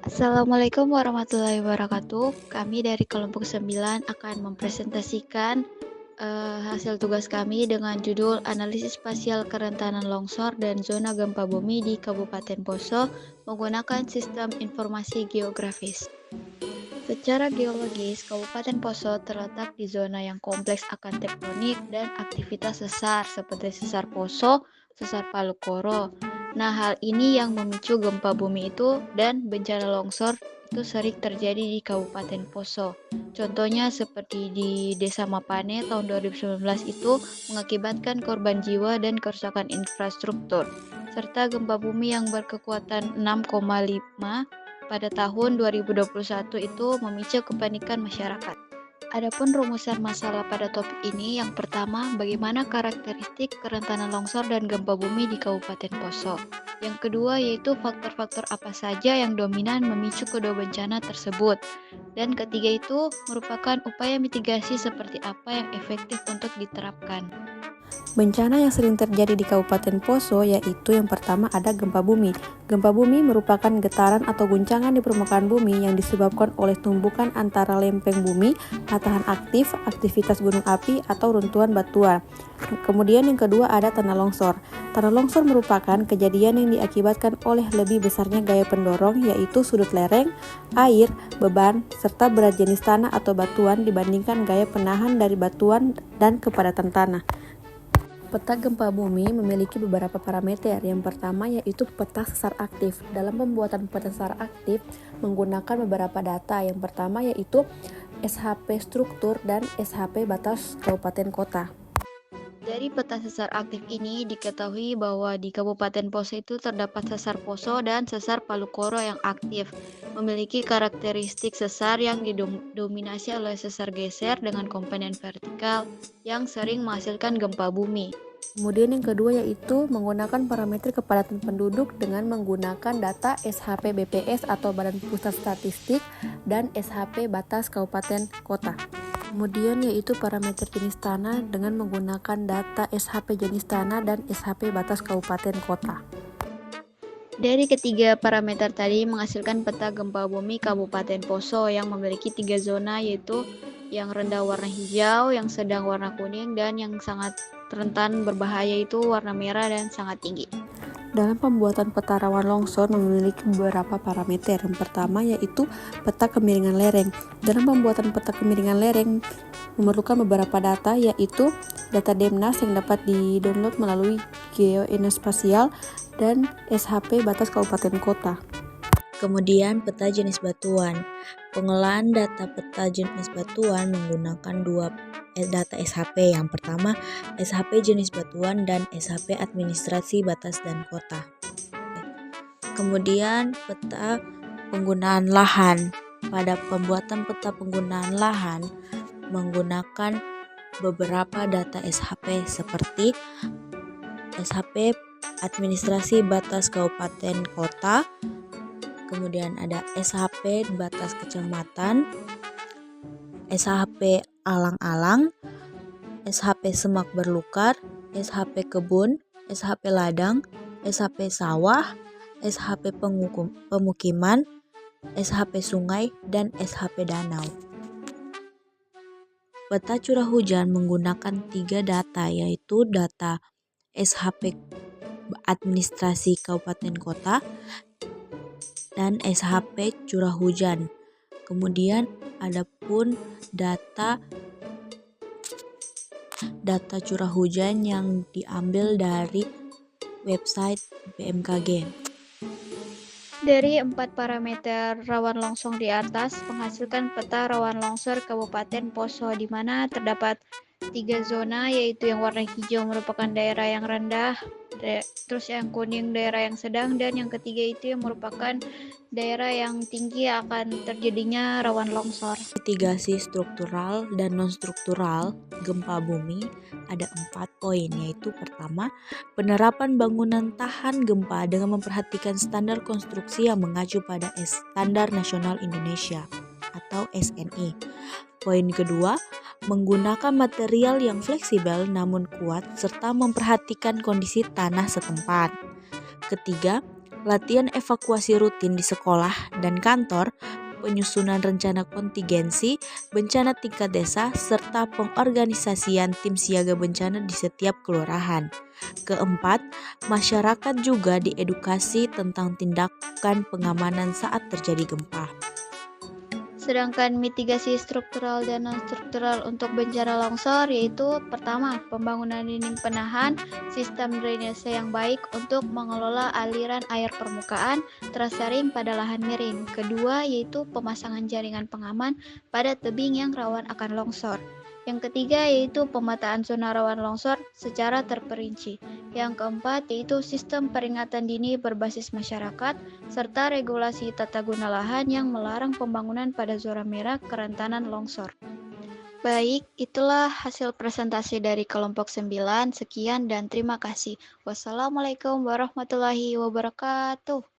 Assalamualaikum warahmatullahi wabarakatuh. Kami dari kelompok 9 akan mempresentasikan hasil tugas kami dengan judul Analisis Spasial Kerentanan Longsor dan Zona Gempa Bumi di Kabupaten Poso menggunakan Sistem Informasi Geografis. Secara geologis, Kabupaten Poso terletak di zona yang kompleks akan tektonik dan aktivitas sesar seperti sesar Poso, sesar Palu Koro. Nah, hal ini yang memicu gempa bumi itu dan bencana longsor itu sering terjadi di Kabupaten Poso. Contohnya seperti di Desa Mapane tahun 2019 itu mengakibatkan korban jiwa dan kerusakan infrastruktur, serta gempa bumi yang berkekuatan 6,5 pada tahun 2021 itu memicu kepanikan masyarakat. Adapun rumusan masalah pada topik ini, yang pertama, bagaimana karakteristik kerentanan longsor dan gempa bumi di Kabupaten Poso. Yang kedua, yaitu faktor-faktor apa saja yang dominan memicu kedua bencana tersebut. Dan ketiga itu merupakan upaya mitigasi seperti apa yang efektif untuk diterapkan. Bencana yang sering terjadi di Kabupaten Poso yaitu yang pertama ada gempa bumi. Gempa bumi merupakan getaran atau guncangan di permukaan bumi yang disebabkan oleh tumbukan antara lempeng bumi, patahan aktif, aktivitas gunung api, atau runtuhan batuan. Kemudian yang kedua ada tanah longsor. Tanah longsor merupakan kejadian yang diakibatkan oleh lebih besarnya gaya pendorong yaitu sudut lereng, air, beban, serta berat jenis tanah atau batuan dibandingkan gaya penahan dari batuan dan kepadatan tanah. Peta gempa bumi memiliki beberapa parameter. Yang pertama yaitu peta sesar aktif. Dalam pembuatan peta sesar aktif menggunakan beberapa data. Yang pertama yaitu SHP struktur dan SHP batas kabupaten kota. Dari peta sesar aktif ini diketahui bahwa di Kabupaten Poso itu terdapat sesar Poso dan sesar Palu Koro yang aktif, memiliki karakteristik sesar yang didominasi oleh sesar geser dengan komponen vertikal yang sering menghasilkan gempa bumi. Kemudian yang kedua yaitu menggunakan parameter kepadatan penduduk dengan menggunakan data SHP BPS atau Badan Pusat Statistik dan SHP batas kabupaten kota. Kemudian yaitu parameter jenis tanah dengan menggunakan data SHP jenis tanah dan SHP batas kabupaten kota. Dari ketiga parameter tadi menghasilkan peta gempa bumi Kabupaten Poso yang memiliki 3 zona, yaitu yang rendah warna hijau, yang sedang warna kuning, dan yang sangat rentan berbahaya itu warna merah dan sangat tinggi. Dalam pembuatan peta rawan longsor memiliki beberapa parameter. Yang pertama yaitu peta kemiringan lereng. Dalam pembuatan peta kemiringan lereng memerlukan beberapa data yaitu data DEMNAS yang dapat di-download melalui Geospasial dan SHP batas kabupaten kota. Kemudian peta jenis batuan. Pengolahan data peta jenis batuan menggunakan dua data SHP. Yang pertama SHP jenis batuan dan SHP administrasi batas dan kota. Kemudian peta penggunaan lahan. Pada pembuatan peta penggunaan lahan menggunakan beberapa data SHP seperti SHP administrasi batas kabupaten kota, kemudian ada SHP batas kecamatan, SHP alang-alang, SHP semak berlukar, SHP kebun, SHP ladang, SHP sawah, SHP pemukiman, SHP sungai, dan SHP danau. Peta curah hujan menggunakan 3 data yaitu data SHP administrasi kabupaten kota dan SHP curah hujan. Kemudian ada pun data curah hujan yang diambil dari website BMKG. Dari 4 parameter rawan longsor di atas menghasilkan peta rawan longsor Kabupaten Poso, di mana terdapat 3 zona, yaitu yang warna hijau merupakan daerah yang rendah, terus yang kuning daerah yang sedang, dan yang ketiga itu yang merupakan daerah yang tinggi akan terjadinya rawan longsor. Mitigasi struktural dan non-struktural gempa bumi ada 4 poin, yaitu pertama, penerapan bangunan tahan gempa dengan memperhatikan standar konstruksi yang mengacu pada Standar Nasional Indonesia atau SNI. Poin kedua, menggunakan material yang fleksibel namun kuat serta memperhatikan kondisi tanah setempat. Ketiga, latihan evakuasi rutin di sekolah dan kantor, penyusunan rencana kontingensi, bencana tingkat desa, serta pengorganisasian tim siaga bencana di setiap kelurahan. Keempat, masyarakat juga diedukasi tentang tindakan pengamanan saat terjadi gempa. Sedangkan mitigasi struktural dan non-struktural untuk bencana longsor yaitu pertama, pembangunan dinding penahan, sistem drainase yang baik untuk mengelola aliran air permukaan tersaring pada lahan miring. Kedua, yaitu pemasangan jaringan pengaman pada tebing yang rawan akan longsor. Yang ketiga yaitu pemetaan zona rawan longsor secara terperinci. Yang keempat yaitu sistem peringatan dini berbasis masyarakat serta regulasi tata guna lahan yang melarang pembangunan pada zona merah kerentanan longsor. Baik, itulah hasil presentasi dari kelompok 9. Sekian dan terima kasih. Wassalamualaikum warahmatullahi wabarakatuh.